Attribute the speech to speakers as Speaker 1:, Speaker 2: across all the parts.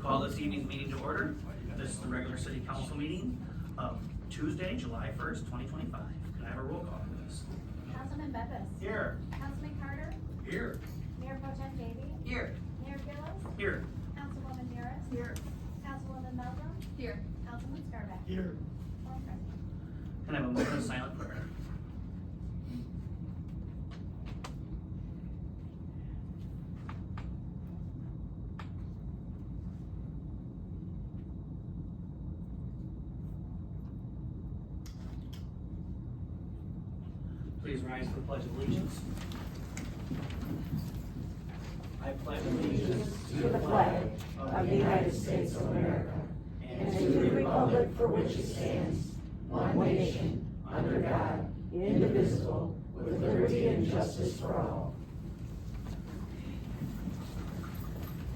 Speaker 1: Call this evening's meeting to order. This is the regular city council meeting of Tuesday, July 1st, 2025. Can I have a roll call, please?
Speaker 2: Councilman Bempis.
Speaker 1: Here.
Speaker 2: Councilman Carter.
Speaker 1: Here.
Speaker 2: Mayor Pro Tem Davey.
Speaker 1: Here.
Speaker 2: Mayor Gillis.
Speaker 1: Here.
Speaker 2: Councilwoman Harris.
Speaker 1: Here.
Speaker 2: Councilwoman Meldrum.
Speaker 3: Here.
Speaker 2: Councilman Scarback.
Speaker 1: Here.
Speaker 2: All present.
Speaker 1: Can I have a moment of silent prayer? Please rise for the Pledge of Allegiance. I pledge allegiance
Speaker 4: to the flag of the United States of America and to the republic for which it stands, one nation, under God, indivisible, with liberty and justice for all.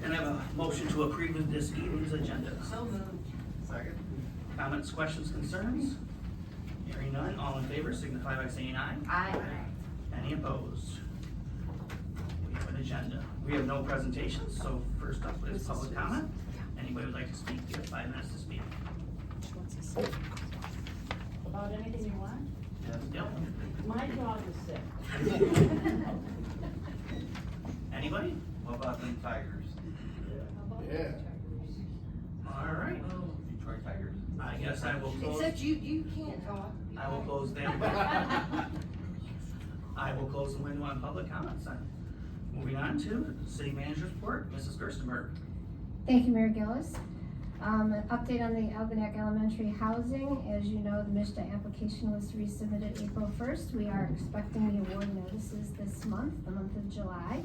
Speaker 1: Can I have a motion to approve this evening's agenda?
Speaker 3: So moved.
Speaker 1: Second. Comments, questions, concerns? Hearing none, all in favor signify by saying aye.
Speaker 3: Aye.
Speaker 1: Any opposed? We have an agenda. We have no presentations, so first up is public comment. Anybody would like to speak, you have 5 minutes to speak.
Speaker 4: About anything you want?
Speaker 1: Yep.
Speaker 4: My dog is sick.
Speaker 1: Anybody?
Speaker 5: What about them Tigers?
Speaker 6: Yeah.
Speaker 1: All right.
Speaker 5: Detroit Tigers.
Speaker 1: I guess I will close.
Speaker 3: Except you can't talk.
Speaker 1: I will close them. I will close the window on public comments then. Moving on to city manager's report, Mrs. Gerstenberg.
Speaker 2: Thank you, Mayor Gillis. An update on the Algonac Elementary housing. As you know, the MISTA application was resubmitted April 1st. We are expecting the award notices this month, the month of July.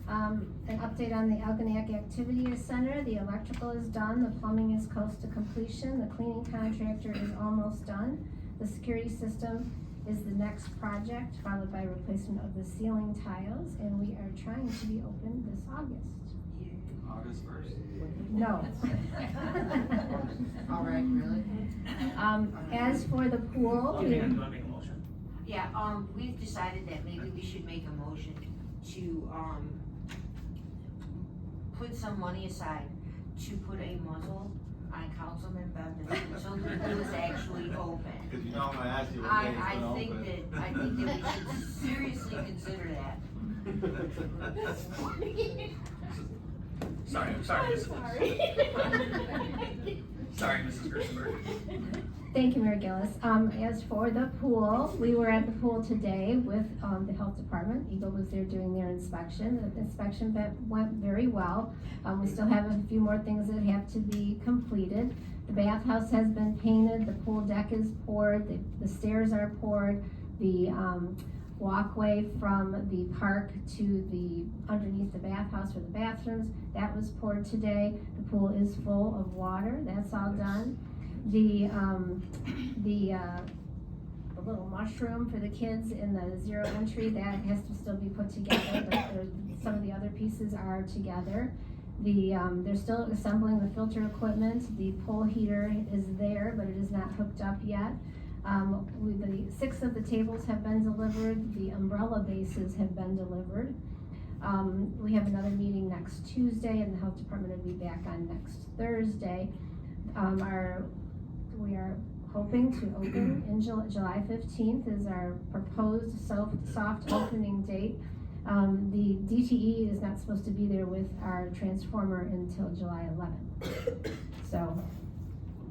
Speaker 2: An update on the Algonac Activity Center. The electrical is done, the plumbing is close to completion, the cleaning contractor is almost done. The security system is the next project, followed by replacement of the ceiling tiles, and we are trying to be open this August.
Speaker 5: August 1st.
Speaker 2: No.
Speaker 3: All right, really?
Speaker 2: As for the pool,
Speaker 1: Okay, do you want to make a motion?
Speaker 7: Yeah, we've decided that maybe we should make a motion to, put some money aside to put a muzzle on Councilman Bempis until the pool is actually open.
Speaker 5: Cause you know I'm gonna ask you what day it's
Speaker 7: I
Speaker 5: gonna
Speaker 7: think
Speaker 5: open.
Speaker 7: that we should seriously consider that.
Speaker 1: Sorry, Sorry, Mrs. Gerstenberg.
Speaker 2: thank you, Mayor Gillis. As for the pool, we were at the pool today with, the health department. Eagle was there doing their inspection. The inspection went very well. We still have a few more things that have to be completed. The bathhouse has been painted, the pool deck is poured, the stairs are poured, the, walkway from the park to the, underneath the bathhouse for the bathrooms, that was poured today. The pool is full of water, that's all done. The little mushroom for the kids in the zero entry, that has to still be put together, but some of the other pieces are together. They're still assembling the filter equipment. The pool heater is there, but it is not hooked up yet. The 6 of the tables have been delivered, the umbrella bases have been delivered. We have another meeting next Tuesday, and the health department will be back on next Thursday. We are hoping to open in July 15th is our proposed soft opening date. The DTE is not supposed to be there with our transformer until July 11th. So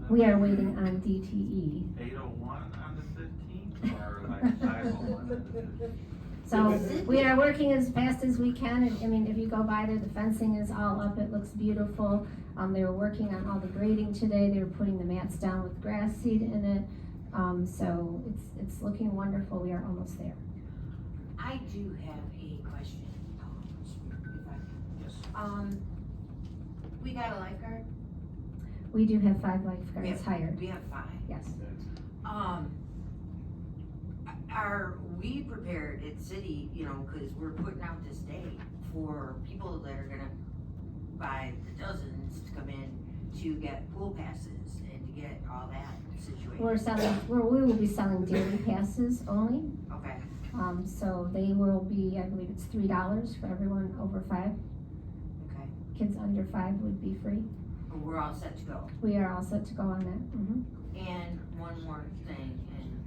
Speaker 2: we are waiting on DTE.
Speaker 5: 8:01 on the 15th or like 5:01 on the 15th?
Speaker 2: So we are working as fast as we can. I mean, if you go by there, the fencing is all up. It looks beautiful. They were working on all the grading today. They were putting the mats down with grass seed in it. So it's looking wonderful. We are almost there.
Speaker 7: I do have a question, if I
Speaker 1: Yes.
Speaker 7: can. We got a lifeguard?
Speaker 2: We do have 5 lifeguards hired.
Speaker 7: We have 5.
Speaker 2: Yes.
Speaker 7: Are we prepared at city, cause we're putting out this day for people that are gonna buy the dozens to come in to get pool passes and to get all that situated?
Speaker 2: We will be selling daily passes only.
Speaker 7: Okay,
Speaker 2: So they will be, I believe it's $3 for everyone over 5.
Speaker 7: okay.
Speaker 2: Kids under 5 would be free.
Speaker 7: we're all set to go.
Speaker 2: We are all set to go on that.
Speaker 7: And one more thing, and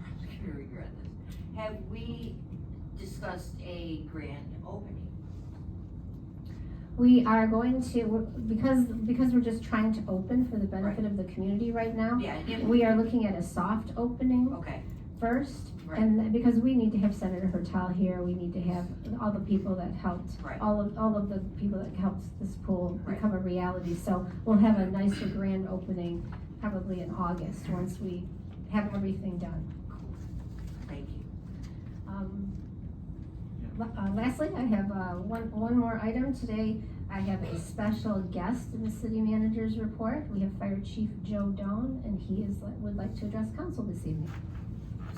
Speaker 7: I'm probably gonna regret this. Have we discussed a grand opening?
Speaker 2: We are going to, because we're just trying to open for the benefit of the community right now,
Speaker 7: Yeah,
Speaker 2: we are looking at a soft opening
Speaker 7: okay,
Speaker 2: first.
Speaker 7: Right.
Speaker 2: And because we need to have Senator Hertel here, we need to have all the people that helped,
Speaker 7: Right.
Speaker 2: all of the people that helped this pool
Speaker 7: Right.
Speaker 2: become a reality. So we'll have a nicer grand opening probably in August, once we have everything done.
Speaker 7: thank you.
Speaker 2: Lastly, I have one more item today. I have a special guest in the city manager's report. We have Fire Chief Joe Doan, and he would like to address council this evening.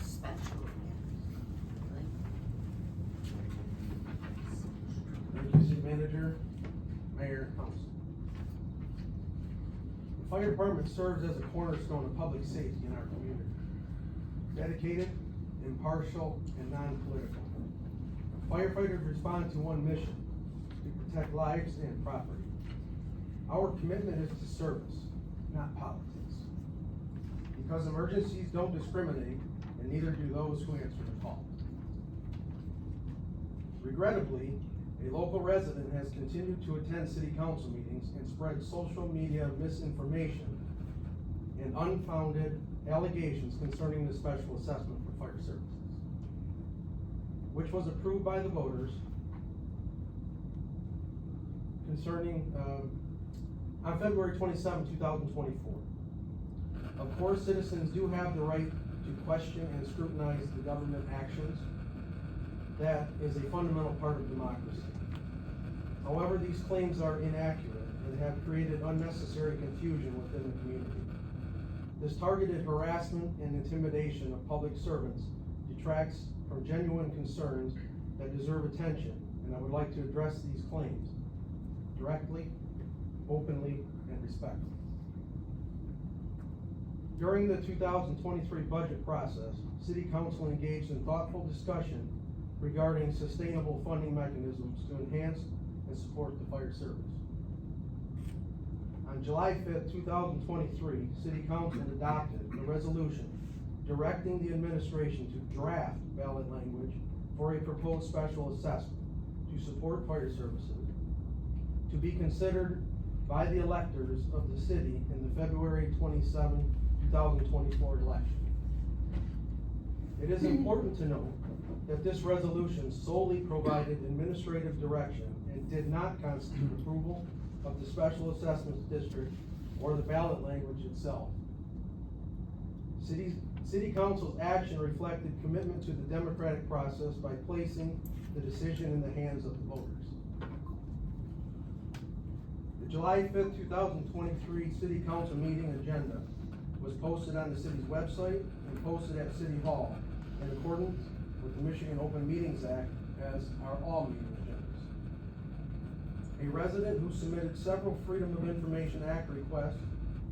Speaker 7: Special.
Speaker 6: Thank you, City Manager, Mayor, Council. The fire department serves as a cornerstone of public safety in our community. Dedicated, impartial, and non-political. Firefighters respond to one mission, to protect lives and property. Our commitment is to service, not politics. Because emergencies don't discriminate, and neither do those who answer the call. Regrettably, a local resident has continued to attend city council meetings and spread social media misinformation and unfounded allegations concerning the special assessment for fire services, which was approved by the voters concerning, on February 27, 2024. Of course, citizens do have the right to question and scrutinize the government actions. That is a fundamental part of democracy. However, these claims are inaccurate and have created unnecessary confusion within the community. This targeted harassment and intimidation of public servants detracts from genuine concerns that deserve attention, and I would like to address these claims directly, openly, and respectfully. During the 2023 budget process, City Council engaged in thoughtful discussion regarding sustainable funding mechanisms to enhance and support the fire service. On July 5th, 2023, City Council adopted a resolution directing the administration to draft ballot language for a proposed special assessment to support fire services, to be considered by the electors of the city in the February 27, 2024 election. It is important to note that this resolution solely provided administrative direction and did not constitute approval of the special assessments district or the ballot language itself. City Council's action reflected commitment to the democratic process by placing the decision in the hands of the voters. The July 5th, 2023 City Council meeting agenda was posted on the city's website and posted at City Hall in accordance with the Michigan Open Meetings Act, as are all meeting agendas. A resident who submitted several Freedom of Information Act requests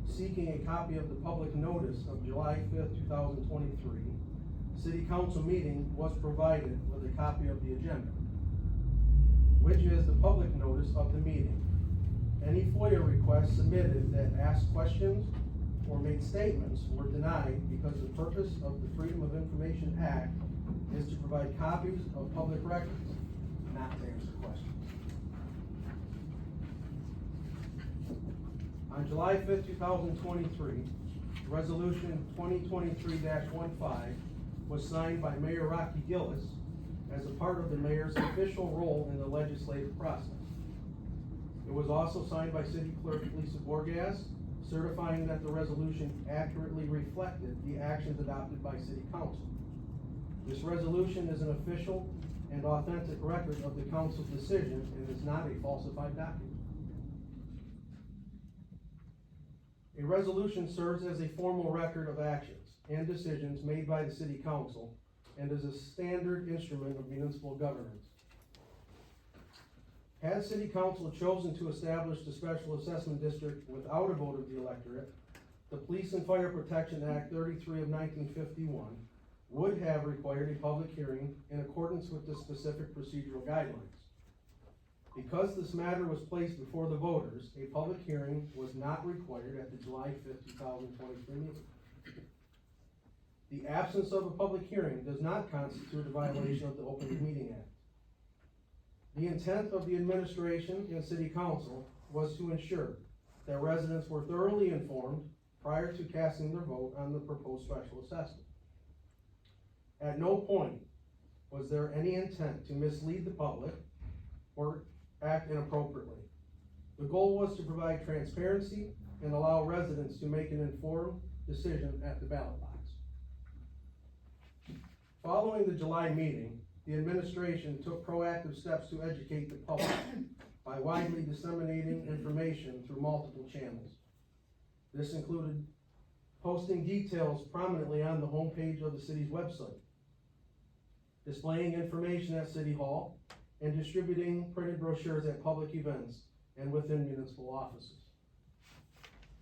Speaker 6: seeking a copy of the public notice of July 5th, 2023 City Council meeting was provided with a copy of the agenda, which is the public notice of the meeting. Any FOIA requests submitted that asked questions or made statements were denied because the purpose of the Freedom of Information Act is to provide copies of public records, not to answer questions. On July 5th, 2023, Resolution 2023-15 was signed by Mayor Rocky Gillis as a part of the mayor's official role in the legislative process. It was also signed by City Clerk Lisa Borgas, certifying that the resolution accurately reflected the actions adopted by City Council. This resolution is an official and authentic record of the council's decision and is not a falsified document. A resolution serves as a formal record of actions and decisions made by the City Council and is a standard instrument of municipal governance. Had City Council chosen to establish the Special Assessment District without a vote of the electorate, the Police and Fire Protection Act 33 of 1951 would have required a public hearing in accordance with the specific procedural guidelines. Because this matter was placed before the voters, a public hearing was not required at the July 5th, 2023 meeting. The absence of a public hearing does not constitute a violation of the Open Meeting Act. The intent of the administration and city council was to ensure that residents were thoroughly informed prior to casting their vote on the proposed special assessment. At no point was there any intent to mislead the public or act inappropriately. The goal was to provide transparency and allow residents to make an informed decision at the ballot box. Following the July meeting, the administration took proactive steps to educate the public by widely disseminating information through multiple channels. This included posting details prominently on the homepage of the city's website, displaying information at City Hall, and distributing printed brochures at public events and within municipal offices.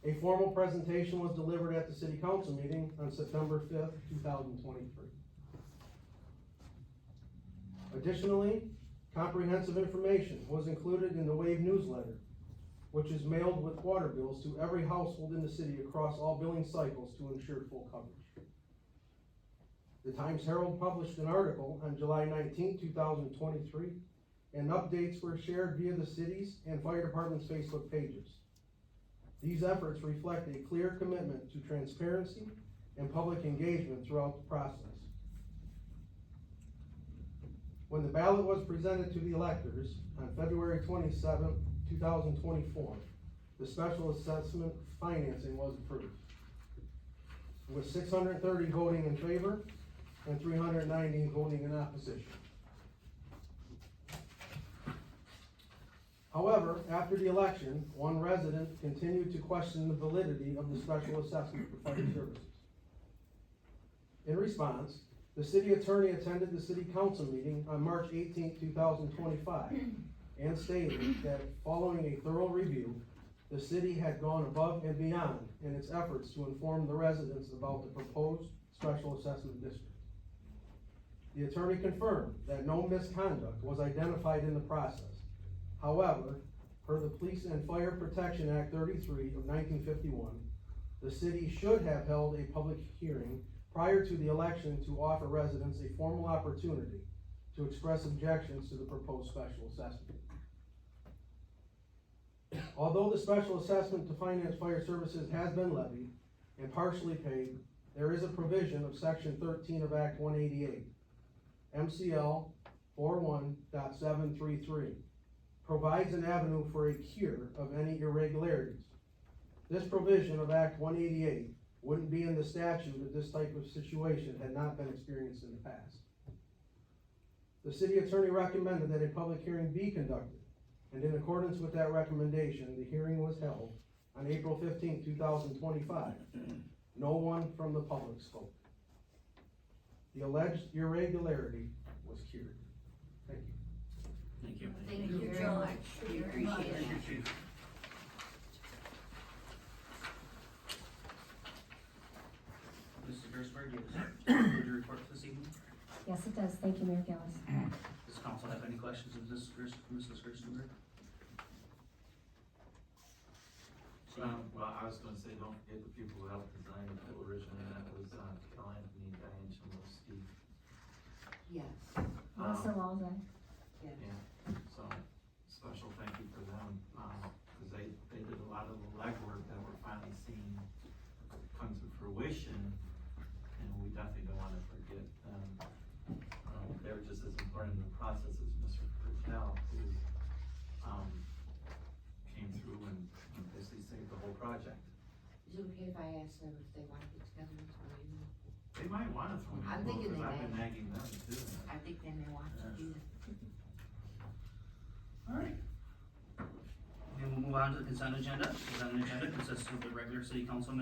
Speaker 6: A formal presentation was delivered at the City Council meeting on September 5th, 2023. Additionally, comprehensive information was included in the WAVE newsletter, which is mailed with water bills to every household in the city across all billing cycles to ensure full coverage. The Times-Herald published an article on July 19, 2023, and updates were shared via the city's and fire department's Facebook pages. These efforts reflect a clear commitment to transparency and public engagement throughout the process. When the ballot was presented to the electors on February 27, 2024, the special assessment financing was approved, with 630 voting in favor and 390 voting in opposition. However, after the election, one resident continued to question the validity of the special assessment for fire services. In response, the city attorney attended the city council meeting on March 18, 2025, and stated that following a thorough review, the city had gone above and beyond in its efforts to inform the residents about the proposed special assessment district. The attorney confirmed that no misconduct was identified in the process. However, per the Police and Fire Protection Act 33 of 1951, the city should have held a public hearing prior to the election to offer residents a formal opportunity to express objections to the proposed special assessment. Although the special assessment to finance fire services has been levied and partially paid, there is a provision of Section 13 of Act 188, MCL 41.733, provides an avenue for a cure of any irregularities. This provision of Act 188 wouldn't be in the statute if this type of situation had not been experienced in the past. The city attorney recommended that a public hearing be conducted, and in accordance with that recommendation, the hearing was held on April 15, 2025. No one from the public spoke. The alleged irregularity was cured. Thank you.
Speaker 1: Thank you.
Speaker 7: Thank you very much. We appreciate it.
Speaker 1: Thank you, Chief. Mrs. Gersberg, you have your report this evening?
Speaker 2: Yes, it does. Thank you, Mayor Gillis.
Speaker 1: Does council have any questions of Mrs. Gersberg?
Speaker 5: Well, I was gonna say, don't forget the people who helped design it originally, that was, Cal Anthony, Diane Chmielewski.
Speaker 7: Yes.
Speaker 2: Melissa Walden.
Speaker 5: Yeah, so, special thank you for them, cause they did a lot of the legwork that we're finally seeing come to fruition, and we definitely don't wanna forget them. They were just as important in the process as Mr. Purcell, who, came through and basically saved the whole project.
Speaker 3: Is it okay if I ask them if they want to get together and throw in?
Speaker 5: They might wanna throw in,
Speaker 3: I'm thinking
Speaker 5: because
Speaker 3: they
Speaker 5: I've been
Speaker 3: may.
Speaker 5: nagging them to do that.
Speaker 3: I think they may want to do that.
Speaker 1: Alright. And we'll move on to the consent agenda. Consent agenda consists of the regular city council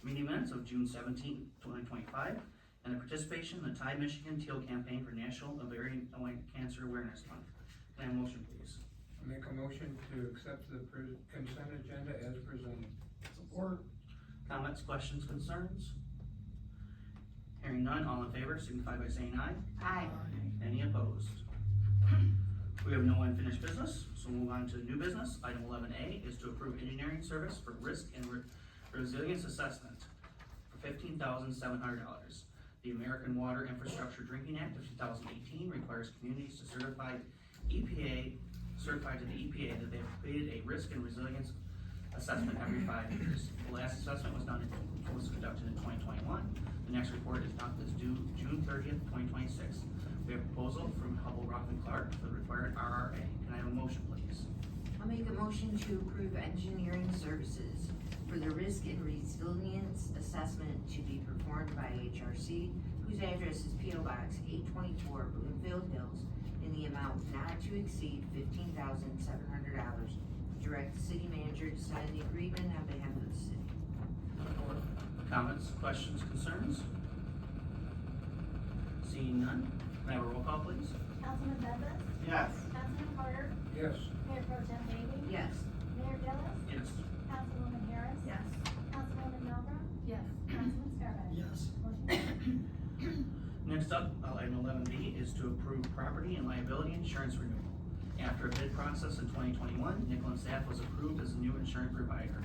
Speaker 1: meeting minutes of June 17, 2025, and the participation in the Tide Michigan Teal Campaign for National Ovarian Cancer Awareness Month. Can I have a motion, please?
Speaker 8: Make a motion to accept the consent agenda as presented.
Speaker 1: Support. Comments, questions, concerns? Hearing none, all in favor signify by saying aye.
Speaker 3: Aye.
Speaker 1: Any opposed? We have no unfinished business, so we'll move on to new business. Item 11A is to approve engineering service for risk and resilience assessment for $15,700. The American Water Infrastructure Drinking Act of 2018 requires communities to certify to the EPA that they have completed a risk and resilience assessment every 5 years. The last assessment was conducted in 2021. The next report is due June 30th, 2026. We have a proposal from Hubble, Roth and Clark for the required RRA. Can I have a motion, please?
Speaker 7: I'll make a motion to approve engineering services for the risk and resilience assessment to be performed by HRC, whose address is P.O. Box 824, Bloomfield Hills, in the amount not to exceed $15,700. Direct the city manager to sign the agreement on behalf of the city.
Speaker 1: Comments, questions, concerns? Seeing none, can I have a roll call, please?
Speaker 9: Councilman Bembas?
Speaker 5: Yes.
Speaker 9: Councilman Carter?
Speaker 8: Yes.
Speaker 9: Mayor Pro Tem Davey?
Speaker 7: Yes.
Speaker 9: Mayor Gillis?
Speaker 1: Yes.
Speaker 9: Councilwoman Harris?
Speaker 3: Yes.
Speaker 9: Councilwoman Melbrook?
Speaker 3: Yes.
Speaker 9: Councilman Scarpelli?
Speaker 6: Yes.
Speaker 9: Motion carried.
Speaker 1: Next up, item 11B is to approve property and liability insurance renewal. After a bid process in 2021, Nickel & Staff was approved as a new insurance provider.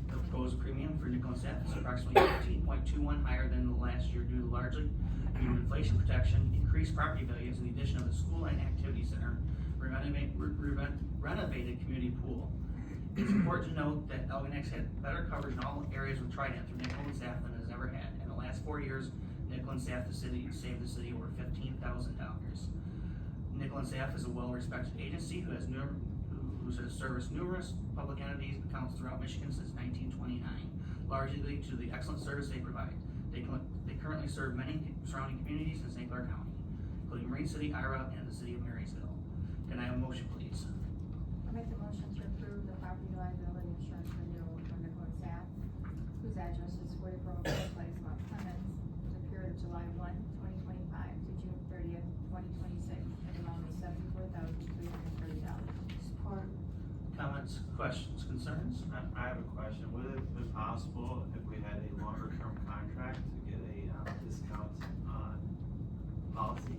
Speaker 1: The proposed premium for Nickel & Staff is approximately 15.21 higher than the last year due largely to inflation protection, increased property values, and the addition of the school and activity center, renovated community pool. It's important to note that Algonac had better coverage in all areas with Trident through Nickel & Staff than it has ever had. In the last 4 years, Nickel & Staff saved the city over $15,000. Nickel & Staff is a well-respected agency who has serviced numerous public entities and accounts throughout Michigan since 1929, largely due to the excellent service they provide. They currently serve many surrounding communities in St. Clair County, including Marine City, Ira, and the city of Marysville. Can I have a motion, please?
Speaker 9: I'll make the motion to approve the property liability insurance renewal for Nickel & Staff, whose address is 44 Oakwood Place, Mount Clemens, for the period of July 1, 2025 to June 30th, 2026, at an amount of $74,330.
Speaker 7: Support.
Speaker 1: Comments, questions, concerns?
Speaker 5: I have a question. Would it be possible if we had a longer term contract to get a discount on policy?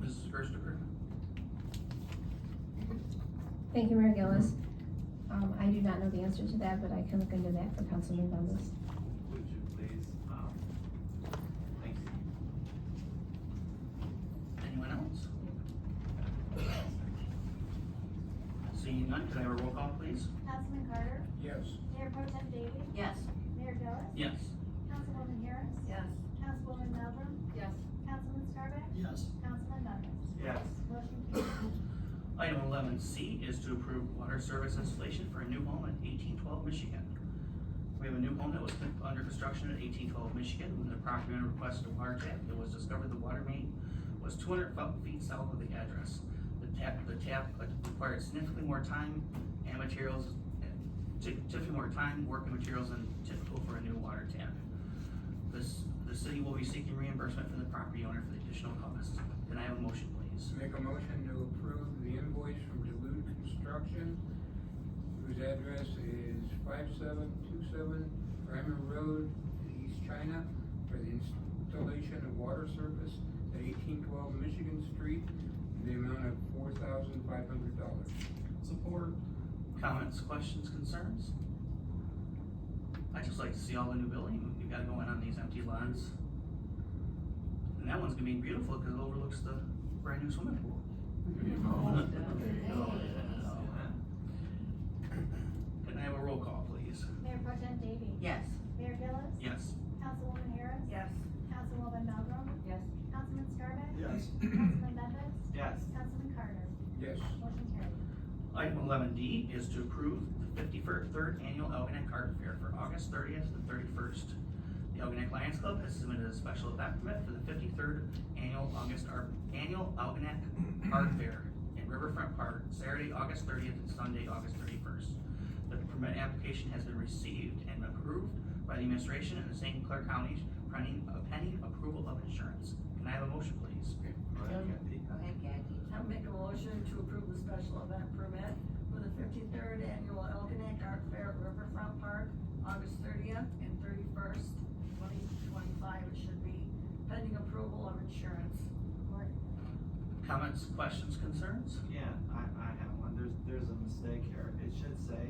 Speaker 1: Mrs. Gerster?
Speaker 2: Thank you, Mayor Gillis. I do not know the answer to that, but I can look into that for Councilman Bembas.
Speaker 5: Would you please? Thank you.
Speaker 1: Anyone else? Seeing none, can I have a roll call, please?
Speaker 9: Councilman Carter?
Speaker 8: Yes.
Speaker 9: Mayor Pro Tem Davey?
Speaker 7: Yes.
Speaker 9: Mayor Gillis?
Speaker 1: Yes.
Speaker 9: Councilwoman Harris?
Speaker 3: Yes.
Speaker 9: Councilwoman Melbrook?
Speaker 3: Yes.
Speaker 9: Councilman Scarpelli?
Speaker 6: Yes.
Speaker 9: Councilman Bembas?
Speaker 5: Yes.
Speaker 9: Motion carried.
Speaker 1: Item 11C is to approve water service installation for a new home in 1812 Michigan. We have a new home that was under construction at 1812 Michigan. When the property owner requested a water tap, it was discovered the water main was 200 feet south of the address. The tap required significantly more time and materials, work and materials than typical for a new water tap. The city will be seeking reimbursement from the property owner for the additional costs. Can I have a motion, please?
Speaker 8: Make a motion to approve the invoice from Duluth Construction, whose address is 5727 Primer Road, East China, for the installation of water service at 1812 Michigan Street in the amount of $4,500.
Speaker 6: Support.
Speaker 1: Comments, questions, concerns? I'd just like to see all the new building we've got going on these empty lots. And that one's gonna be beautiful because it overlooks the brand new swimming pool. Can I have a roll call, please?
Speaker 9: Mayor Pro Tem Davey?
Speaker 7: Yes.
Speaker 9: Mayor Gillis?
Speaker 1: Yes.
Speaker 9: Councilwoman Harris?
Speaker 3: Yes.
Speaker 9: Councilwoman Melbrook?
Speaker 3: Yes.
Speaker 9: Councilman Scarpelli?
Speaker 6: Yes.
Speaker 9: Councilman Bembas?
Speaker 5: Yes.
Speaker 9: Councilman Carter?
Speaker 8: Yes.
Speaker 9: Motion carried.
Speaker 1: Item 11D is to approve the 53rd Annual Algonac Art Fair for August 30th to 31st. The Algonac Lions Club has submitted a special event permit for the 53rd Annual Algonac Art Fair in Riverfront Park, Saturday, August 30th and Sunday, August 31st. The permit application has been received and approved by the administration in the St. Clair County, pending approval of insurance. Can I have a motion, please?
Speaker 5: Go ahead, Kathy.
Speaker 7: Go ahead, Kathy.
Speaker 10: I'll make a motion to approve the special event permit for the 53rd Annual Algonac Art Fair at Riverfront Park, August 30th and 31st, 2025 it should be, pending approval of insurance.
Speaker 1: Comments, questions, concerns?
Speaker 5: Yeah, I have one. There's a mistake here. It should say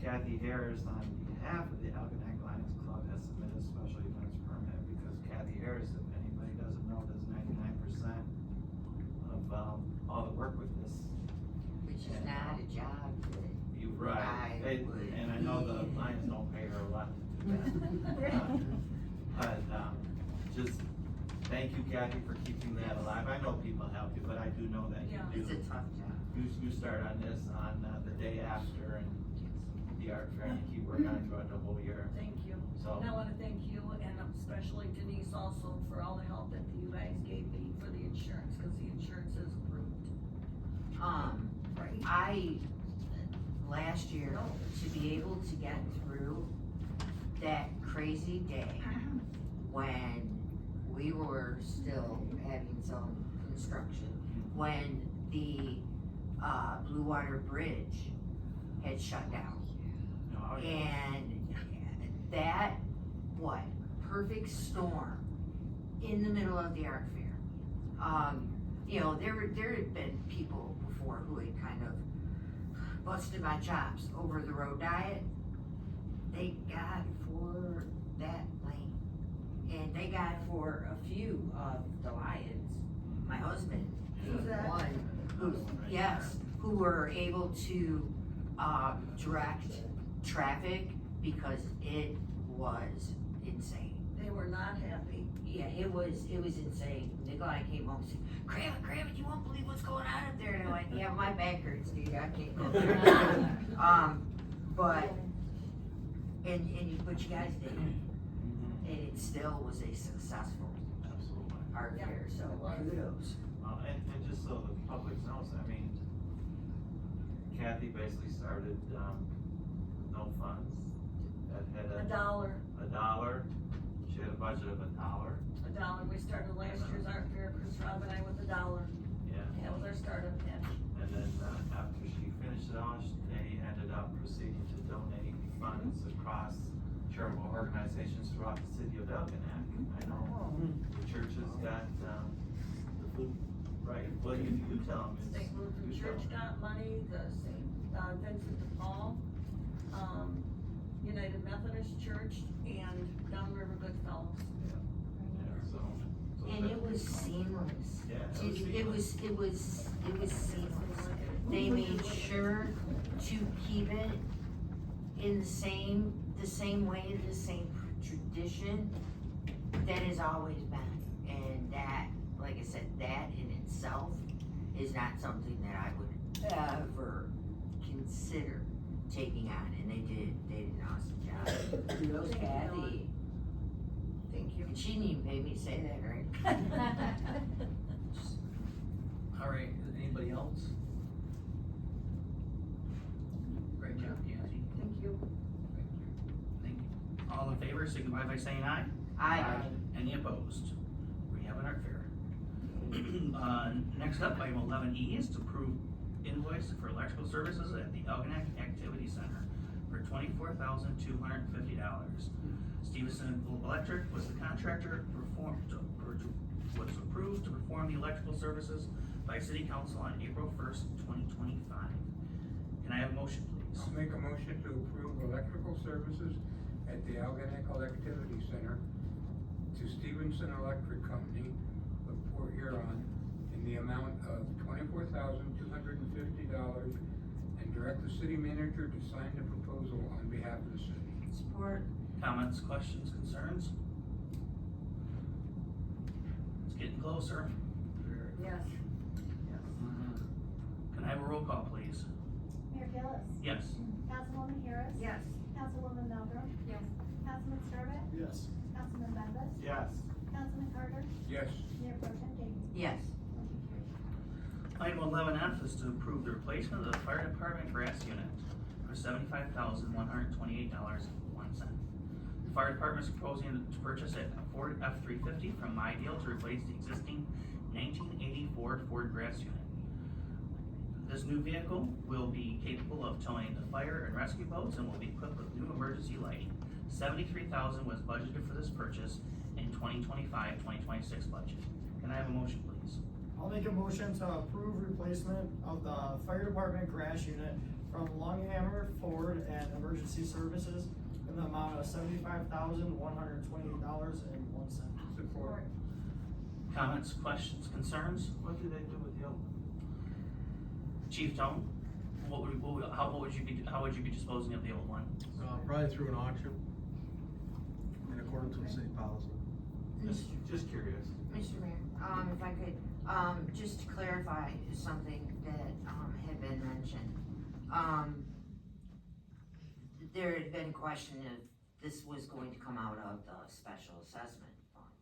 Speaker 5: Kathy Harris on behalf of the Algonac Lions Club has submitted a special events permit, because Kathy Harris, if anybody doesn't know, does 99% of, all the work with this.
Speaker 7: Which is not a job that
Speaker 5: You're right.
Speaker 7: I would
Speaker 5: And I know the Lions don't pay her a lot to do that. But, just, thank you, Kathy, for keeping that alive. I know people help you, but I do know that you
Speaker 10: Yeah.
Speaker 5: do.
Speaker 7: it's a tough job.
Speaker 5: You start on this on the day after, and the art fair, and you keep working on it throughout the whole year.
Speaker 10: Thank you.
Speaker 5: So,
Speaker 10: And I wanna thank you, and especially Denise also, for all the help that you guys gave me for the insurance, cause the insurance is approved, right?
Speaker 7: Last year, to be able to get through that crazy day when we were still having some construction, when the, Blue Water Bridge had shut down.
Speaker 5: oh, yeah.
Speaker 7: And that, perfect storm in the middle of the art fair. You know, there had been people before who had kind of busted my chops over the road diet. They got for that lane. And they got for a few of the Lions. My husband,
Speaker 10: Who's that?
Speaker 7: one, who were able to, direct traffic because it was insane.
Speaker 10: They were not happy.
Speaker 7: Yeah, it was insane. Nikolai came home and said, Grandma, you won't believe what's going on up there. And I went, yeah, my back hurts, dude, I can't go there. But you guys did it.
Speaker 5: Mhm.
Speaker 7: And it still was a successful
Speaker 5: Absolutely.
Speaker 7: art
Speaker 10: Yeah,
Speaker 7: fair, so
Speaker 10: it was.
Speaker 7: kudos.
Speaker 5: And just so the public knows, I mean, Kathy basically started, no funds, had
Speaker 10: A dollar.
Speaker 5: she had a budget of $1.
Speaker 10: We started last year's art fair, Chris Rob and I, with $1.
Speaker 5: Yeah.
Speaker 10: That was our startup cash.
Speaker 5: And then, after she finished it all, they ended up proceeding to donate funds across charitable organizations throughout the city of Algonac. I know the church has got, the food, right, well, you tell them.
Speaker 10: St. Lutheran Church got money, the St. Vincent de Paul, United Methodist Church, and Downriver Goodfellows.
Speaker 5: Yeah, so.
Speaker 7: And it was seamless.
Speaker 5: Yeah,
Speaker 7: It was seamless. They made sure to keep it in the same way, the same tradition that has always been. And that, like I said, that in itself is not something that I would ever consider taking on, and they did an awesome job. Kudos,
Speaker 10: Thank you,
Speaker 7: Kathy.
Speaker 10: Thank you.
Speaker 7: And she didn't even pay me to say that, right?
Speaker 1: All right, anybody else? Great job, Kathy.
Speaker 10: Thank you.
Speaker 1: Thank you. All in favor, signify by saying aye.
Speaker 7: Aye.
Speaker 1: Any opposed? We have an art fair. Next up, item 11E is to approve invoice for electrical services at the Algonac Activity Center for $24,250. Stevenson Electric was the contractor was approved to perform the electrical services by City Council on April 1st, 2025. Can I have a motion, please?
Speaker 8: I'll make a motion to approve electrical services at the Algonac Activity Center to Stevenson Electric Company of Port Huron in the amount of $24,250 and direct the city manager to sign the proposal on behalf of the city.
Speaker 7: Support.
Speaker 1: Comments, questions, concerns? It's getting closer.
Speaker 10: Yes.
Speaker 1: Can I have a roll call, please?
Speaker 9: Mayor Gillis.
Speaker 1: Yes.
Speaker 9: Councilwoman Harris.
Speaker 10: Yes.
Speaker 9: Councilwoman Meldrum.
Speaker 3: Yes.
Speaker 9: Councilman Scarlett.
Speaker 6: Yes.
Speaker 9: Councilman Bembas.
Speaker 5: Yes.
Speaker 9: Councilman Carter.
Speaker 8: Yes.
Speaker 9: Mayor Pro Tem Daly.
Speaker 7: Yes.
Speaker 9: Motion carried.
Speaker 1: Item 11F is to approve the replacement of the fire department grass unit for $75,128.01. The fire department is proposing to purchase a Ford F-350 from MyDeal to replace the existing 1984 Ford grass unit. This new vehicle will be capable of towing the fire and rescue boats and will be equipped with new emergency lighting. $73,000 was budgeted for this purchase in 2025-2026 budget. Can I have a motion, please?
Speaker 11: I'll make a motion to approve replacement of the fire department grass unit from Longhammer Ford and Emergency Services in the amount of $75,128.01.
Speaker 8: Support.
Speaker 1: Comments, questions, concerns?
Speaker 5: What did they do with the old one?
Speaker 1: Chief Tone, how would you be disposing of the old one?
Speaker 6: Probably through an auction in accordance with city policy.
Speaker 5: Just curious.
Speaker 7: Mr. Mayor, if I could, just to clarify something that, had been mentioned. There had been a question if this was going to come out of the special assessment fund.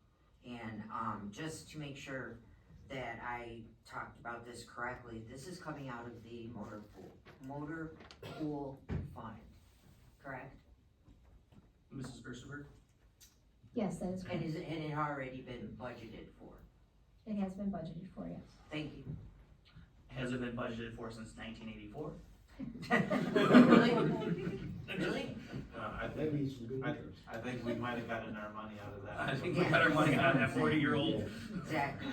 Speaker 7: And, just to make sure that I talked about this correctly, this is coming out of the motor pool fund, correct?
Speaker 1: Mrs. Gerstenberg?
Speaker 2: Yes, that is
Speaker 7: And
Speaker 2: correct.
Speaker 7: it had already been budgeted for?
Speaker 2: It has been budgeted for, yes.
Speaker 7: Thank you.
Speaker 1: Has it been budgeted for since 1984?
Speaker 7: Really? Really?
Speaker 5: I think we might have gotten our money out of that.
Speaker 1: I think we got our money out of that 40-year-old.
Speaker 7: Exactly.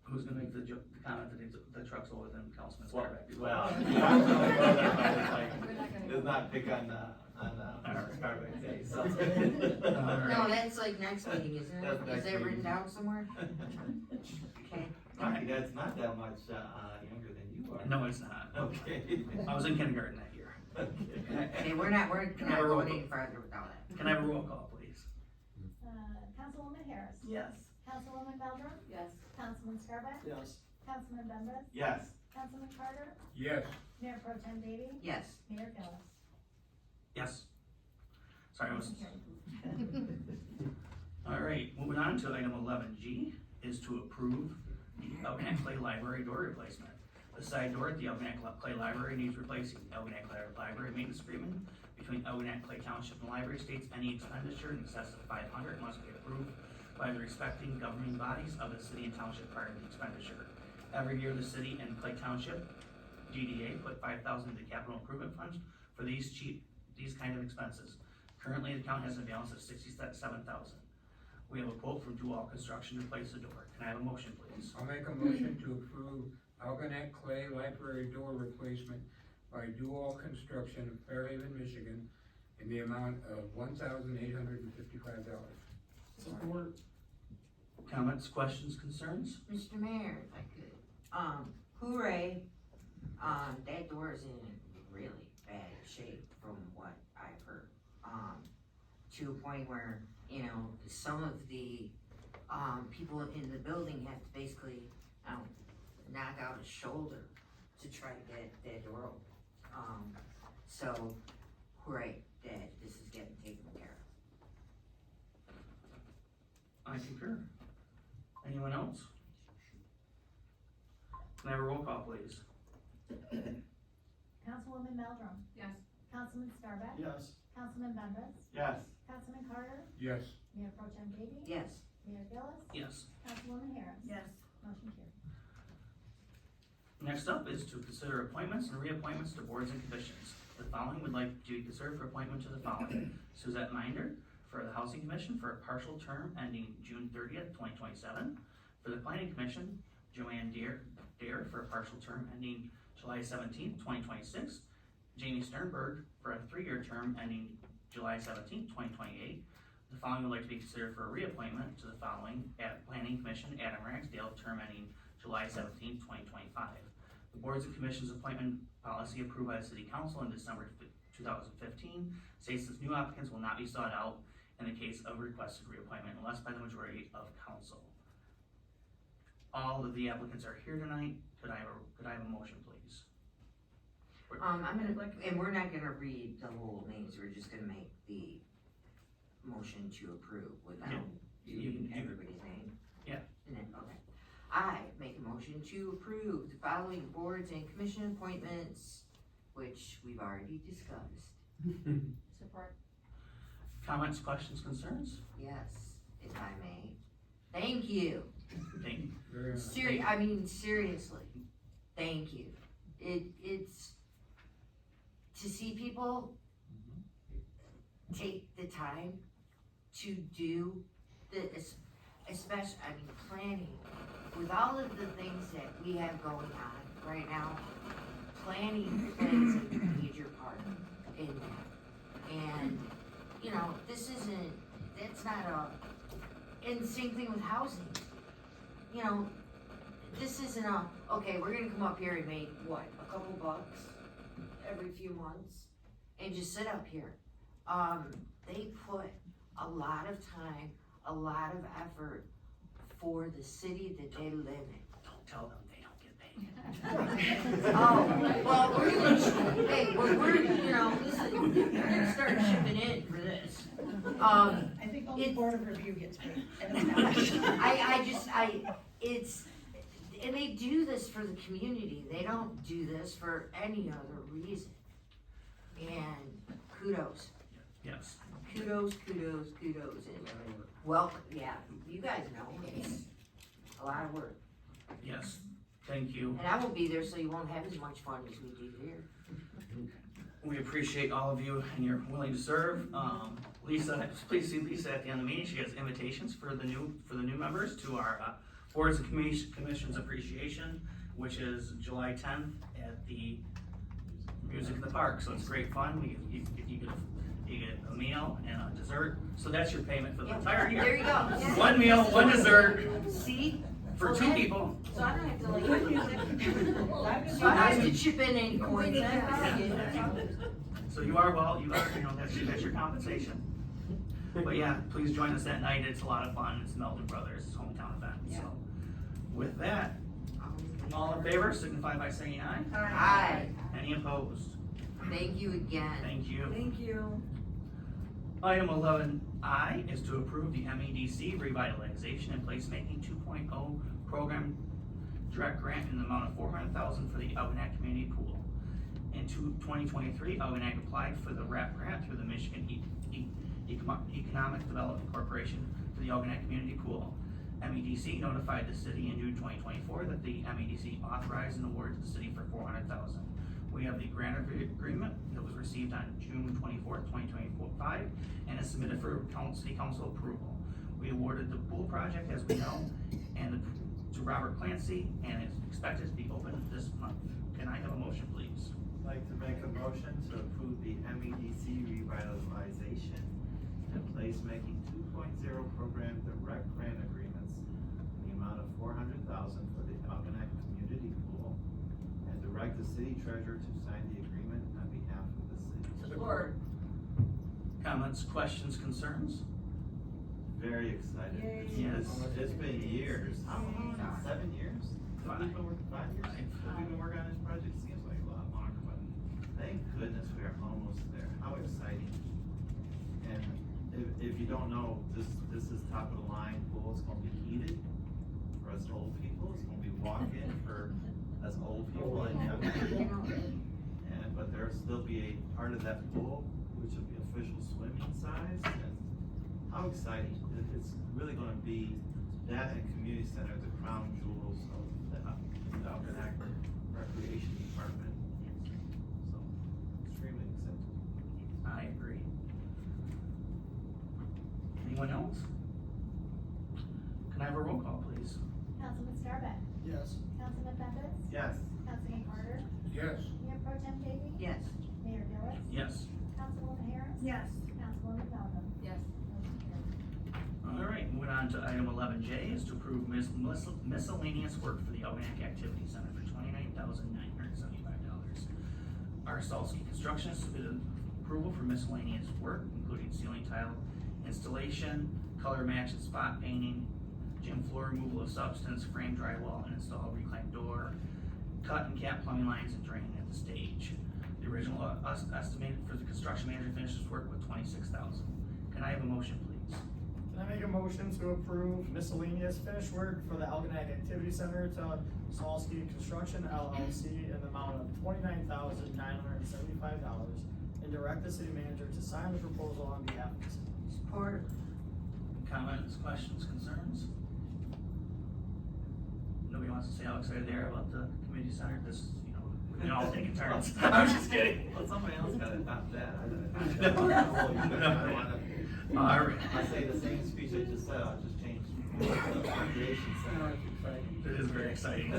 Speaker 1: Who's gonna make the comment that the truck's older than Councilman Scarback?
Speaker 5: Well, let's not pick on Scarback Day, so.
Speaker 7: No, that's like next meeting, isn't
Speaker 5: That's
Speaker 7: it?
Speaker 5: next
Speaker 7: Is that written
Speaker 5: meeting.
Speaker 7: down somewhere? Okay.
Speaker 5: Rocky, that's not that much, younger than you are.
Speaker 1: No, it's not.
Speaker 5: Okay.
Speaker 1: I was in kindergarten that year.
Speaker 7: Okay, we're not going any further without it.
Speaker 1: Can I have a roll call, please?
Speaker 9: Councilwoman Harris.
Speaker 10: Yes.
Speaker 9: Councilwoman Meldrum.
Speaker 3: Yes.
Speaker 9: Councilman Scarback.
Speaker 11: Yes.
Speaker 9: Councilman Bembas.
Speaker 5: Yes.
Speaker 9: Councilman Carter.
Speaker 8: Yes.
Speaker 9: Mayor Pro Tem Davey.
Speaker 7: Yes.
Speaker 9: Mayor Gillis.
Speaker 1: Yes. Sorry, I was.
Speaker 9: Motion carried.
Speaker 1: All right, moving on to item 11G is to approve the Algonac Clay Library door replacement. The side door at the Algonac Clay Library needs replacing. Algonac Library maintenance agreement between Algonac Clay Township and Library states any expenditure in excess of $500 must be approved by the respecting governing bodies of the city and township prior to the expenditure. Every year, the city and Clay Township GDA put $5,000 into capital improvement funds for these kind of expenses. Currently, the account has a balance of $67,000. We have a quote from Dual Construction to replace the door. Can I have a motion, please?
Speaker 8: I'll make a motion to approve Algonac Clay Library door replacement by Dual Construction of Fairhaven, Michigan, in the amount of $1,855.
Speaker 11: Support.
Speaker 1: Comments, questions, concerns?
Speaker 7: Mr. Mayor, if I could, hooray, that door is in really bad shape from what I've heard. To a point where, you know, some of the, people in the building have to basically, knock out a shoulder to try to get that door open. So, hooray, that this is getting taken care of.
Speaker 1: I concur. Anyone else? Can I have a roll call, please?
Speaker 9: Councilwoman Meldrum.
Speaker 3: Yes.
Speaker 9: Councilman Scarback.
Speaker 11: Yes.
Speaker 9: Councilman Bembas.
Speaker 5: Yes.
Speaker 9: Councilman Carter.
Speaker 8: Yes.
Speaker 9: Mayor Pro Tem Davey.
Speaker 7: Yes.
Speaker 9: Mayor Gillis.
Speaker 1: Yes.
Speaker 9: Councilwoman Harris.
Speaker 10: Yes.
Speaker 9: Motion carried.
Speaker 1: Next up is to consider appointments and reappointments to boards and commissions. The following would like to be considered for appointment to the following. Suzette Minder for the Housing Commission for a partial term ending June 30th, 2027. For the Planning Commission, Joanne Dare for a partial term ending July 17th, 2026. Jamie Sternberg for a 3-year term ending July 17th, 2028. The following would like to be considered for a reappointment to the following at Planning Commission, Adam Ragsdale, term ending July 17th, 2025. The Boards and Commissions appointment policy approved by the City Council in December 2015 states that new applicants will not be sought out in the case of requested reappointment unless by the majority of council. All of the applicants are here tonight. Could I have a motion, please?
Speaker 7: I'm gonna, and we're not gonna read the whole names, we're just gonna make the motion to approve without
Speaker 1: You-
Speaker 7: everybody's name.
Speaker 1: Yeah.
Speaker 7: And then, okay. I make a motion to approve the following boards and commission appointments, which we've already discussed.
Speaker 3: Support.
Speaker 1: Comments, questions, concerns?
Speaker 7: Yes, if I may. Thank you.
Speaker 1: Thank you.
Speaker 8: Very much.
Speaker 7: Seriously, thank you. It's, to see people take the time to do this, especially, I mean, planning, with all of the things that we have going on right now, planning plays a major part in that. And, you know, that's not and the same thing with housing. You know, this isn't okay, we're gonna come up here and make, what, a couple bucks every few months and just sit up here. They put a lot of time, a lot of effort for the city that they live in.
Speaker 1: Don't tell them they don't get paid.
Speaker 7: Oh, well, we're gonna, hey, we're, you know, listen, we're gonna start shipping in for this.
Speaker 10: I think only Board of Review gets paid.
Speaker 7: And they do this for the community, they don't do this for any other reason. And kudos,
Speaker 1: Yes.
Speaker 7: kudos, and welcome, yeah, you guys know, it's a lot of work.
Speaker 1: Yes, thank you.
Speaker 7: And I won't be there, so you won't have as much fun as we do here.
Speaker 1: We appreciate all of you and you're willing to serve. Lisa, please see Lisa at the end of the meeting. She has invitations for the new members to our boards and commissions appreciation, which is July 10th at the Music in the Park. So it's great fun. You get a meal and a dessert. So that's your payment for the entire year.
Speaker 7: There you go.
Speaker 1: One meal, one dessert
Speaker 7: See?
Speaker 1: for two people.
Speaker 7: So I don't have to like, so I don't have to chip in any coins.
Speaker 1: So you are, that's your compensation. But yeah, please join us that night. It's a lot of fun. It's Melvin Brothers' hometown event. So with that, all in favor signify by saying aye.
Speaker 7: Aye.
Speaker 1: Any opposed?
Speaker 7: Thank you again.
Speaker 1: Thank you.
Speaker 10: Thank you.
Speaker 1: Item 11I is to approve the MEDC Revitalization and Placemaking 2.0 Program Direct Grant in the amount of $400,000 for the Algonac Community Pool. In 2023, Algonac applied for the RAP grant through the Michigan Economic Development Corporation for the Algonac Community Pool. MEDC notified the city in June 2024 that the MEDC authorized and awarded the city for $400,000. We have the grant agreement that was received on June 24th, 2025, and is submitted for city council approval. We awarded the pool project, as we know, and to Robert Clancy, and it's expected to be open this month. Can I have a motion, please?
Speaker 5: I'd like to make a motion to approve the MEDC Revitalization and Placemaking 2.0 Program Direct Grant Agreements in the amount of $400,000 for the Algonac Community Pool, and direct the city treasurer to sign the agreement on behalf of the city.
Speaker 10: Support.
Speaker 1: Comments, questions, concerns?
Speaker 5: Very excited.
Speaker 10: Yay.
Speaker 1: Yes.
Speaker 5: It's been years. How long? 7 years?
Speaker 1: Five.
Speaker 5: We've been working 5 years? We've been working on this project, seems like a lot longer, but thank goodness we are almost there. How exciting. And if you don't know, this is top of the line pool. It's gonna be heated for us old people. It's gonna be walk-in for us old people and young people. But there'll still be a part of that pool, which will be official swimming size. And how exciting. It's really gonna be that and community center, the crown jewels of the Algonac Recreation Department. So, extremely excited.
Speaker 1: I agree. Anyone else? Can I have a roll call, please?
Speaker 9: Councilman Scarbeck,
Speaker 6: Yes.
Speaker 9: Councilman Bempis,
Speaker 5: Yes.
Speaker 9: Councilman Carter,
Speaker 8: Yes.
Speaker 9: Mayor Pro Tem Davey,
Speaker 7: Yes.
Speaker 9: Mayor Gillis,
Speaker 1: Yes.
Speaker 9: Councilwoman Harris,
Speaker 10: Yes.
Speaker 9: Councilwoman Melvin.
Speaker 10: Yes.
Speaker 9: Motion carried.
Speaker 1: All right, moving on to item 11J is to approve miscellaneous work for the Algonac Activity Center for $29,975. Arsalski Construction submitted approval for miscellaneous work, including ceiling tile installation, color match and spot painting, gym floor removal of substance, frame drywall, and install reclaimed door, cut and cap plumbing lines and draining at the stage. The original estimated for the construction manager finished his work with $26,000. Can I have a motion, please?
Speaker 11: Can I make a motion to approve miscellaneous finish work for the Algonac Activity Center to Salsky Construction LLC in the amount of $29,975 and direct the city manager to sign the proposal on behalf of the city.
Speaker 7: Support.
Speaker 1: Comments, questions, concerns? Nobody wants to say how excited they are about the community center, this, we can all take in turns. I'm just kidding.
Speaker 5: Well, somebody else got to adopt that.
Speaker 1: All right.
Speaker 5: I say the same speech I just said, I'll just change Recreation
Speaker 8: Oh,
Speaker 5: center.
Speaker 8: it's exciting.
Speaker 1: It is very exciting.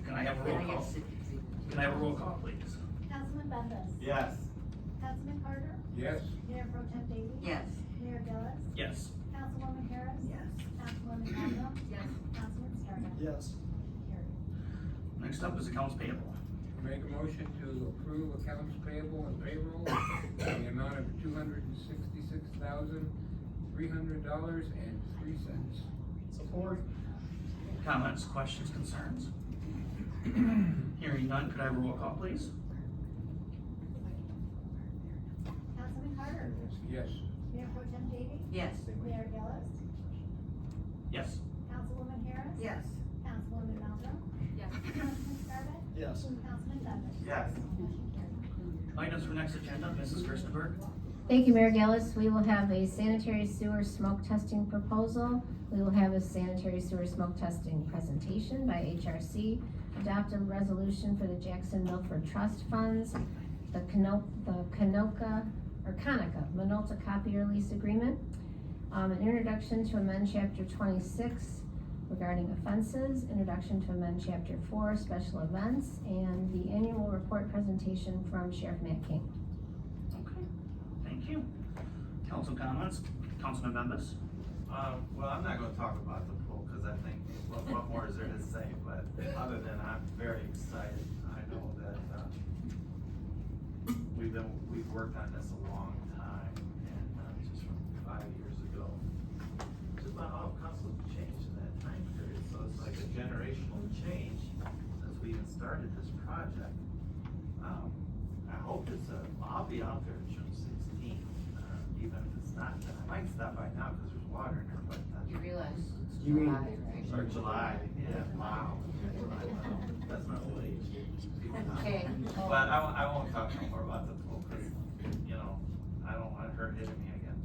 Speaker 1: Can I have a
Speaker 7: Can
Speaker 1: roll
Speaker 7: I get
Speaker 1: call?
Speaker 7: city?
Speaker 1: Can I have a roll call, please?
Speaker 9: Councilman Bembas.
Speaker 5: Yes.
Speaker 9: Councilman Carter.
Speaker 8: Yes,
Speaker 9: Mayor Pro Tem Davey.
Speaker 7: Yes.
Speaker 9: Mayor Gillis.
Speaker 1: Yes.
Speaker 9: Councilwoman Harris.
Speaker 10: Yes.
Speaker 9: Councilwoman Maldonado.
Speaker 10: Yes.
Speaker 9: Councilman Scarpa.
Speaker 11: Yes.
Speaker 9: Carried.
Speaker 1: Next up is accounts payable.
Speaker 8: make a motion to approve accounts payable and payroll in the amount of $266,300.03.
Speaker 11: Support.
Speaker 1: Comments, questions, concerns? Hearing none, could I have a roll call, please?
Speaker 9: Councilman Carter.
Speaker 8: Yes.
Speaker 9: Mayor Pro Tem Davey.
Speaker 7: Yes.
Speaker 9: Mayor Gillis.
Speaker 1: Yes.
Speaker 9: Councilwoman Harris.
Speaker 10: Yes.
Speaker 9: Councilwoman Maldonado.
Speaker 10: Yes.
Speaker 9: Councilman Scarpa.
Speaker 11: Yes.
Speaker 9: Councilman Bembas.
Speaker 5: Yes.
Speaker 9: Motion carried.
Speaker 1: Items for next agenda, Mrs. Kirstenberg.
Speaker 2: Thank you, Mayor Gillis. We will have a sanitary sewer smoke testing proposal. We will have a sanitary sewer smoke testing presentation by HRC, adopt a resolution for the Jackson Milford Trust Funds, the Conoca Minolta copier lease agreement, an introduction to amend chapter 26 regarding offenses, introduction to amend chapter 4 special events, and the annual report presentation from Sheriff Matt King.
Speaker 1: Okay, thank you. Council comments, Councilman Bembas?
Speaker 5: Well, I'm not gonna talk about the pool, cause I think, what more is there to say, but other than I'm very excited. I know that, we've worked on this a long time, and, just from 5 years ago. Just about all councils have changed in that time period, so it's like a generational change since we even started this project. I hope I'll be out there June 16th, even if it's not, then I might stop by now, cause there's water in there, but.
Speaker 7: You realize it's
Speaker 11: You mean-
Speaker 7: July, right?
Speaker 5: Or July, yeah, wow. July, wow. That's my old age.
Speaker 7: Okay.
Speaker 5: But I won't talk no more about the pool, cause, you know, I don't want her hitting me again.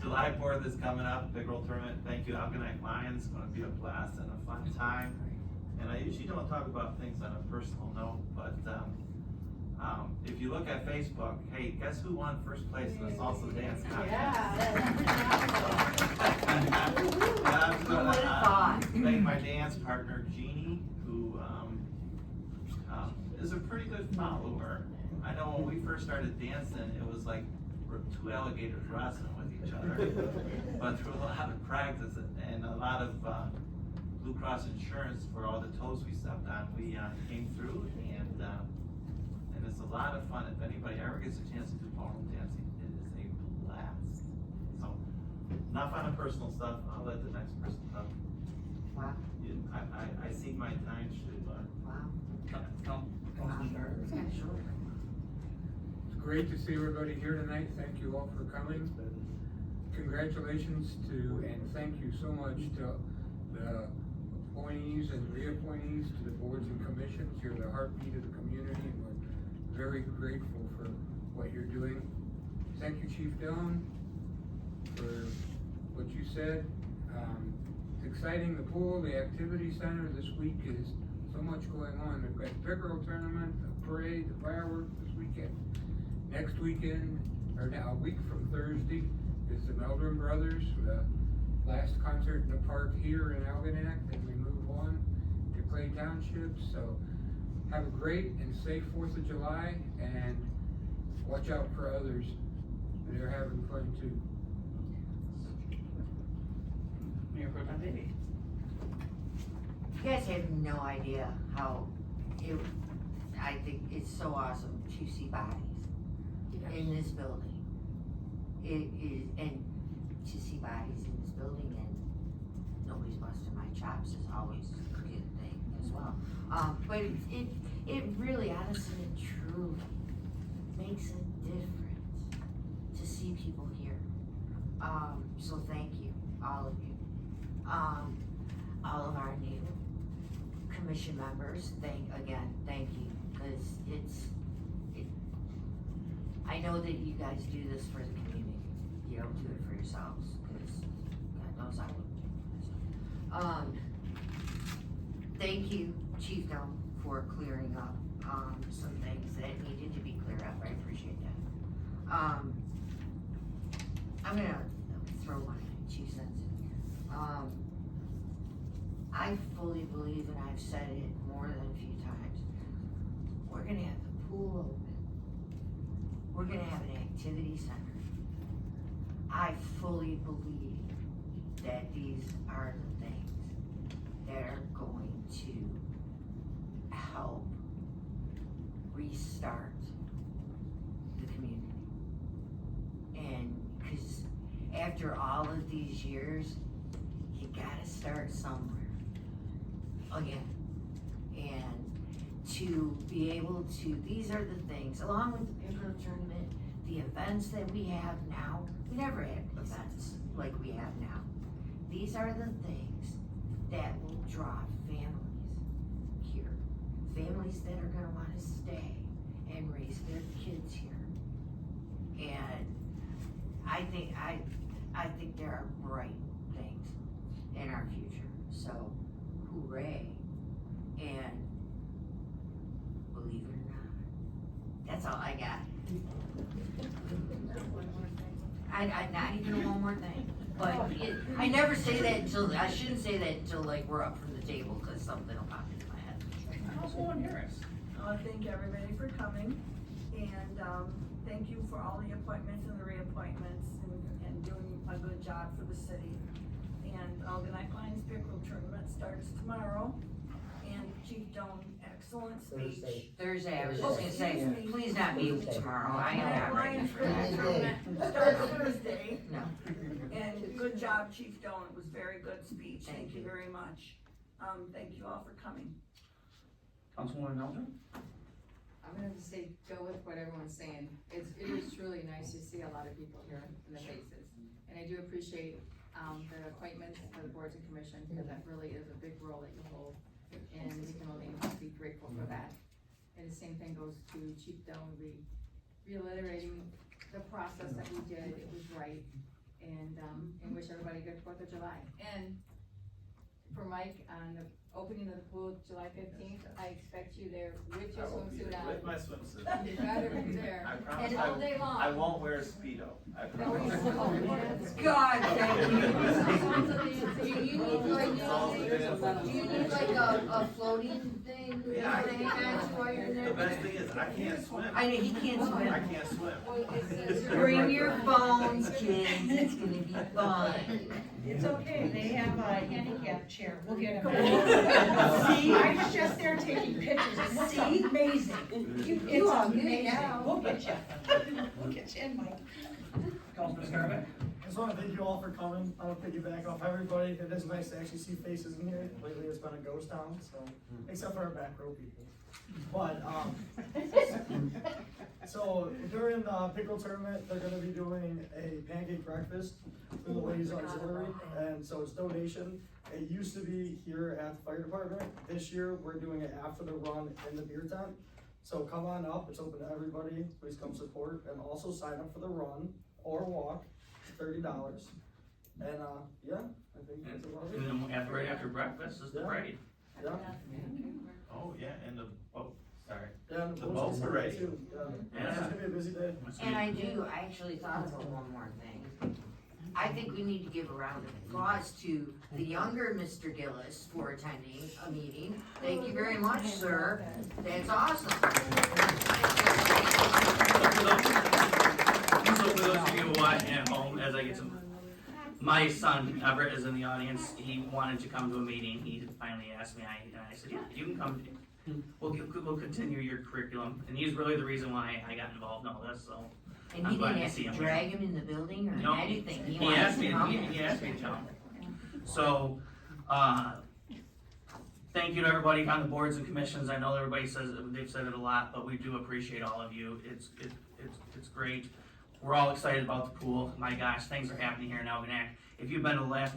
Speaker 5: July 4th is coming up, big old tournament. Thank you, Algonac Lions, gonna be a blast and a fun time. And I usually don't talk about things on a personal note, but, if you look at Facebook, hey, guess who won first place in the salsa dance contest?
Speaker 7: Who would've thought?
Speaker 5: Thank my dance partner Jeannie, who is a pretty good follower. I know when we first started dancing, it was like we're two alligators wrestling with each other. But through a lot of practice and a lot of Blue Cross insurance for all the toes we stepped on, we came through, and it's a lot of fun. If anybody ever gets a chance to do ballroom dancing, it is a blast. So, enough on the personal stuff. I'll let the next person talk.
Speaker 7: Wow,
Speaker 5: I see my time should,
Speaker 7: wow.
Speaker 1: Councilman Carter?
Speaker 7: Yeah, sure.
Speaker 8: It's great to see everybody here tonight. Thank you all for coming. Congratulations to, and thank you so much to the appointees and reappointees to the boards and commissions. You're the heartbeat of the community, and we're very grateful for what you're doing. Thank you, Chief Dillon, for what you said. It's exciting, the pool, the activity center this week is so much going on. They've got the pickerel tournament, the parade, the fireworks this weekend. Next weekend, or now a week from Thursday, is the Meldrum Brothers, the last concert in the park here in Algonac, then we move on to Clay Township. So have a great and safe 4th of July, and watch out for others. They're having fun too.
Speaker 1: Mayor Pro Tem Davey?
Speaker 7: You guys have no idea how I think it's so awesome to see bodies in this building. It is, and to see bodies in this building and nobody's busting my chops is always a good thing as well. But it really, honestly and truly makes a difference to see people here. So thank you, all of you. All of our new commission members, thank you, because I know that you guys do this for the community. You don't do it for yourselves, because God knows I wouldn't. Thank you, Chief Dome, for clearing up, some things that needed to be cleared up. I appreciate that. I'm gonna throw one, Chief Sensitive. I fully believe, and I've said it more than a few times, we're gonna have the pool open. We're gonna have an activity center. I fully believe that these are the things that are going to help restart the community. And, cause after all of these years, you gotta start somewhere, again. And to be able to, these are the things, along with the pickleball tournament, the events that we have now, we never had events like we have now. These are the things that will draw families here. Families that are gonna wanna stay and raise their kids here. And I think there are bright things in our future, so hooray. And believe it or not, that's all I got. I not even one more thing, but I never say that until, I shouldn't say that until like we're up from the table, cause something will pop into my head.
Speaker 1: Councilwoman Harris.
Speaker 10: I wanna thank everybody for coming, and, thank you for all the appointments and the reappointments, and doing a good job for the city. And Algonac Lions Pickleball Tournament starts tomorrow, and Chief Doan, excellent speech.
Speaker 7: Thursday, I was just gonna say,
Speaker 10: Excuse me.
Speaker 7: please not be tomorrow, I am not ready
Speaker 10: Lions
Speaker 7: for that.
Speaker 10: Pickleball Tournament starts Thursday.
Speaker 7: No.
Speaker 10: And good job, Chief Doan, it was very good speech,
Speaker 7: Thank
Speaker 10: thank you
Speaker 7: you.
Speaker 10: very much. Thank you all for coming.
Speaker 1: Councilwoman Melton.
Speaker 3: I'm gonna just say, go with what everyone's saying. It is truly nice to see a lot of people here in the faces. And I do appreciate, the appointments for the boards and commissions, because that really is a big role that you hold. And we can only be grateful for that. And the same thing goes to Chief Doan, reiterating the process that we did, it was right. And wish everybody a good 4th of July. And for Mike, on the opening of the pool, July 15th, I expect you there with your swimsuit on.
Speaker 5: With my swimsuit.
Speaker 3: You better be there.
Speaker 5: I promise
Speaker 3: And all day long.
Speaker 5: I won't wear a Speedo, I promise.
Speaker 7: God, thank you.
Speaker 3: Do you need like,
Speaker 5: Do
Speaker 3: do you need like a floating thing?
Speaker 5: Yeah, I-
Speaker 3: to hang on to while you're in there?
Speaker 5: The best thing is, I can't swim.
Speaker 7: I know, he can't
Speaker 5: I
Speaker 7: swim.
Speaker 5: can't swim.
Speaker 7: Bring your phones, kids, it's gonna be fun.
Speaker 12: It's okay, they have a handicap chair, we'll get them.
Speaker 7: See?
Speaker 12: I was just there taking pictures, it looks
Speaker 7: See?
Speaker 12: amazing.
Speaker 7: You
Speaker 12: It's
Speaker 7: are good
Speaker 12: amazing,
Speaker 7: now.
Speaker 12: we'll get you. We'll get you in, Mike.
Speaker 1: Councilman Scarlett.
Speaker 11: I just wanna thank you all for coming. I'll piggyback off everybody. It is nice to actually see faces in here. Lately, it's been a ghost town, so, except for our back row people. But, so during the pickle tournament, they're gonna be doing a pancake breakfast for the ladies auxiliary, and so it's donation. It used to be here at the fire department. This year, we're doing it after the run in the beer tent. So come on up, it's open to everybody, please come support, and also sign up for the run or walk, $30. And, yeah, I think that's about it.
Speaker 1: And then right after breakfast is the
Speaker 11: Yeah.
Speaker 1: parade.
Speaker 11: Yeah,
Speaker 5: Oh, yeah, and the, oh, sorry.
Speaker 11: yeah.
Speaker 5: The boat parade.
Speaker 11: Too, yeah.
Speaker 1: Yeah.
Speaker 11: It's gonna be a busy day.
Speaker 7: And I actually thought about one more thing. I think we need to give a round of applause to the younger Mr. Gillis for attending a meeting. Thank you very much, sir. That's awesome.
Speaker 1: So for those of you watching at home, as I get to, my son Everett is in the audience. He wanted to come to a meeting. He finally asked me, and I said, yeah, you can come. We'll continue your curriculum. And he's really the reason why I got involved in all this, so.
Speaker 7: And
Speaker 1: I'm
Speaker 7: you
Speaker 1: glad
Speaker 7: didn't
Speaker 1: to
Speaker 7: have
Speaker 1: see
Speaker 7: to
Speaker 1: him.
Speaker 7: drag him in the building or
Speaker 1: No,
Speaker 7: anything.
Speaker 1: He
Speaker 7: wanted
Speaker 1: asked
Speaker 7: to
Speaker 1: me,
Speaker 7: come.
Speaker 1: he asked me to come. So, thank you to everybody on the boards and commissions. I know everybody says, they've said it a lot, but we do appreciate all of you. It's great. We're all excited about the pool. My gosh, things are happening here in Algonac. If you've been to the last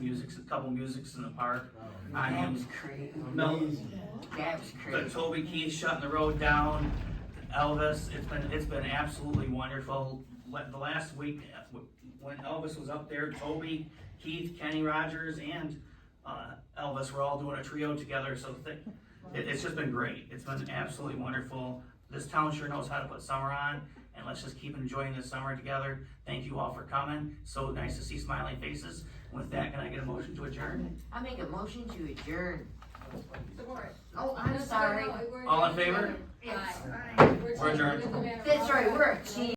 Speaker 1: couple musics in the park, I
Speaker 7: That
Speaker 1: am
Speaker 7: was crazy. That was
Speaker 1: the
Speaker 7: crazy.
Speaker 1: Toby Keith shutting the road down, Elvis, it's been absolutely wonderful. The last week, when Elvis was up there, Toby, Keith, Kenny Rogers, and Elvis were all doing a trio together, so it's just been great. It's been absolutely wonderful. This town sure knows how to put summer on, and and let's just keep enjoying this summer together. Thank you all for coming. So nice to see smiling faces. With that, can I get a motion to adjourn?
Speaker 7: I make a motion to adjourn.
Speaker 3: Support.
Speaker 7: Oh, I'm sorry.
Speaker 1: All in favor?
Speaker 7: Yes.
Speaker 1: We're adjourned.
Speaker 7: That's right, we're a team.